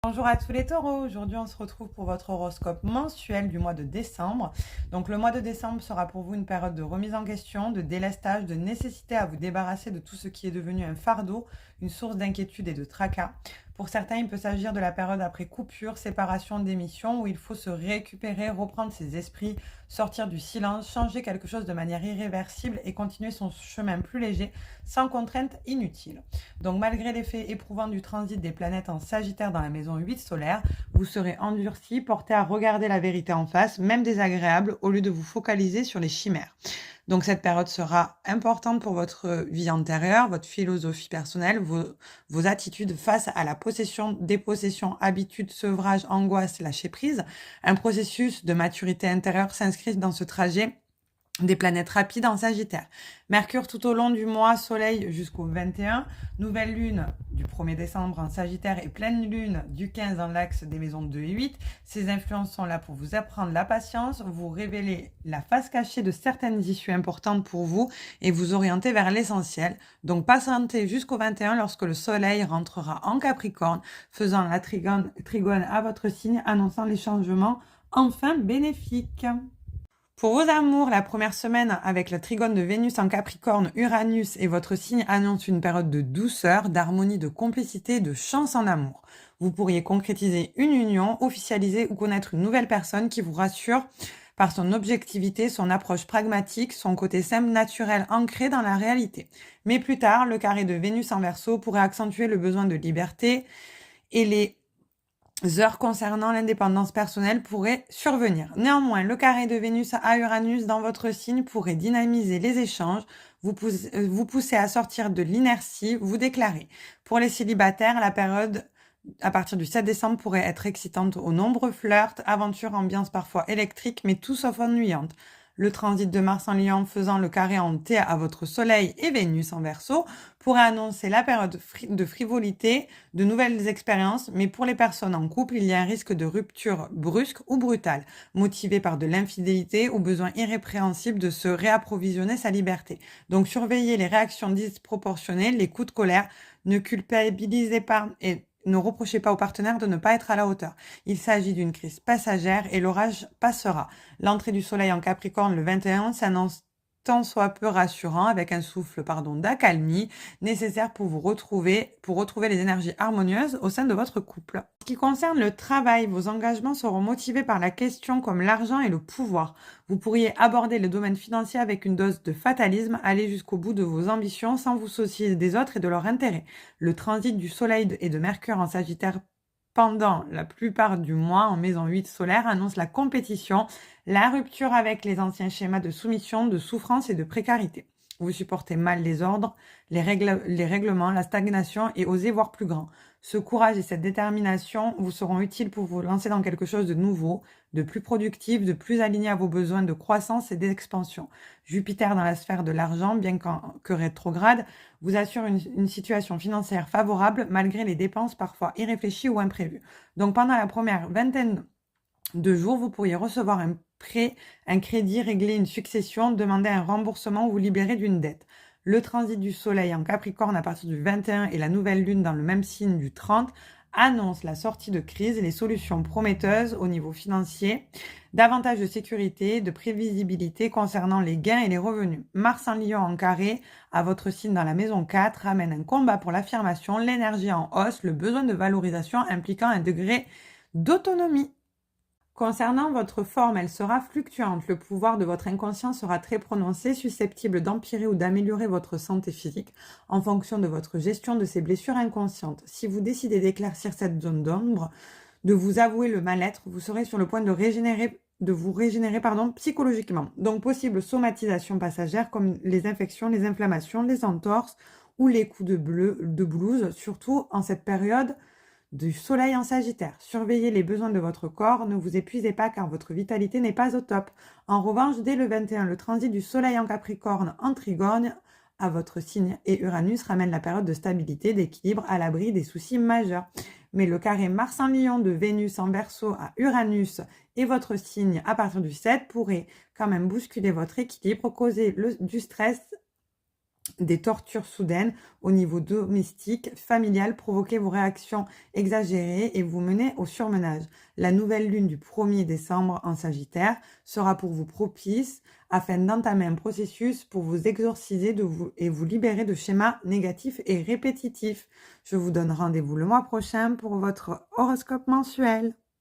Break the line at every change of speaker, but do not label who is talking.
Bonjour à tous les taureaux, aujourd'hui on se retrouve pour votre horoscope mensuel du mois de décembre. Donc le mois de décembre sera pour vous une période de remise en question, de délestage, de nécessité à vous débarrasser de tout ce qui est devenu un fardeau, une source d'inquiétude et de tracas. Pour certains, il peut s'agir de la période après coupure, séparation, démission, où il faut se récupérer, reprendre ses esprits, sortir du silence, changer quelque chose de manière irréversible et continuer son chemin plus léger, sans contrainte inutile. Donc malgré l'effet éprouvant du transit des planètes en Sagittaire dans la maison 8 solaire, vous serez endurci, porté à regarder la vérité en face, même désagréable, au lieu de vous focaliser sur les chimères. Donc cette période sera importante pour votre vie antérieure, votre philosophie personnelle, vos attitudes face à la possession, dépossession, habitude, sevrage, angoisse, lâcher prise. Un processus de maturité intérieure s'inscrit dans ce trajet des planètes rapides en Sagittaire. Mercure tout au long du mois, Soleil jusqu'au 21, nouvelle lune du 1er décembre en Sagittaire et pleine lune du 15 dans l'axe des maisons 2 et 8. Ces influences sont là pour vous apprendre la patience, vous révéler la face cachée de certaines issues importantes pour vous et vous orienter vers l'essentiel. Donc patientez jusqu'au 21 lorsque le Soleil rentrera en Capricorne, faisant la trigone à votre signe, annonçant les changements enfin bénéfiques. Pour vos amours, la première semaine avec le trigone de Vénus en Capricorne, Uranus et votre signe annonce une période de douceur, d'harmonie, de complicité, de chance en amour. Vous pourriez concrétiser une union, officialiser ou connaître une nouvelle personne qui vous rassure par son objectivité, son approche pragmatique, son côté simple, naturel, ancré dans la réalité. Mais plus tard, le carré de Vénus en Verseau pourrait accentuer le besoin de liberté et les heures concernant l'indépendance personnelle pourraient survenir. Néanmoins, le carré de Vénus à Uranus dans votre signe pourrait dynamiser les échanges, vous pousser à sortir de l'inertie, vous déclarer. Pour les célibataires, la période à partir du 7 décembre pourrait être excitante aux nombreux flirts, aventures, ambiance parfois électrique, mais tout sauf ennuyante. Le transit de Mars en Lion faisant le carré en T à votre Soleil et Vénus en Verseau pourrait annoncer la période de frivolité, de nouvelles expériences, mais pour les personnes en couple, il y a un risque de rupture brusque ou brutale, motivée par de l'infidélité ou besoin irrépréhensible de se réapprovisionner sa liberté. Donc surveillez les réactions disproportionnées, les coups de colère, ne culpabilisez pas et ne reprochez pas au partenaire de ne pas être à la hauteur. Il s'agit d'une crise passagère et l'orage passera. L'entrée du soleil en Capricorne le 21 s'annonce tant soit peu rassurant avec un souffle d'accalmie nécessaire pour retrouver les énergies harmonieuses au sein de votre couple. En ce qui concerne le travail, vos engagements seront motivés par la question comme l'argent et le pouvoir. Vous pourriez aborder le domaine financier avec une dose de fatalisme, aller jusqu'au bout de vos ambitions sans vous soucier des autres et de leurs intérêts. Le transit du soleil et de Mercure en Sagittaire pendant la plupart du mois en maison 8 solaire annonce la compétition, la rupture avec les anciens schémas de soumission, de souffrance et de précarité. Vous supportez mal les ordres, les règlements, la stagnation et osez voir plus grand. Ce courage et cette détermination vous seront utiles pour vous lancer dans quelque chose de nouveau, de plus productif, de plus aligné à vos besoins de croissance et d'expansion. Jupiter dans la sphère de l'argent, bien que rétrograde, vous assure une situation financière favorable malgré les dépenses parfois irréfléchies ou imprévues. Donc pendant la première vingtaine de jours, vous pourriez recevoir un prêt, un crédit, régler une succession, demander un remboursement ou vous libérer d'une dette. Le transit du soleil en Capricorne à partir du 21 et la nouvelle lune dans le même signe du 30 annonce la sortie de crise et les solutions prometteuses au niveau financier, davantage de sécurité, de prévisibilité concernant les gains et les revenus. Mars en Lion en carré à votre signe dans la maison 4 ramène un combat pour l'affirmation, l'énergie en hausse, le besoin de valorisation impliquant un degré d'autonomie. Concernant votre forme, elle sera fluctuante. Le pouvoir de votre inconscient sera très prononcé, susceptible d'empirer ou d'améliorer votre santé physique en fonction de votre gestion de ces blessures inconscientes. Si vous décidez d'éclaircir cette zone d'ombre, de vous avouer le mal-être, vous serez sur le point de vous régénérer psychologiquement. Donc possible somatisation passagère comme les infections, les inflammations, les entorses ou les coups de blues, surtout en cette période du soleil en Sagittaire. Surveillez les besoins de votre corps, ne vous épuisez pas car votre vitalité n'est pas au top. En revanche, dès le 21, le transit du soleil en Capricorne en Trigone à votre signe et Uranus ramène la période de stabilité, d'équilibre à l'abri des soucis majeurs. Mais le carré Mars en Lion de Vénus en Verseau à Uranus et votre signe à partir du 7 pourrait quand même bousculer votre équilibre, causer du stress des tortures soudaines au niveau domestique, familial, provoquer vos réactions exagérées et vous mener au surmenage. La nouvelle lune du 1er décembre en Sagittaire sera pour vous propice afin d'entamer un processus pour vous exorciser et vous libérer de schémas négatifs et répétitifs. Je vous donne rendez-vous le mois prochain pour votre horoscope mensuel.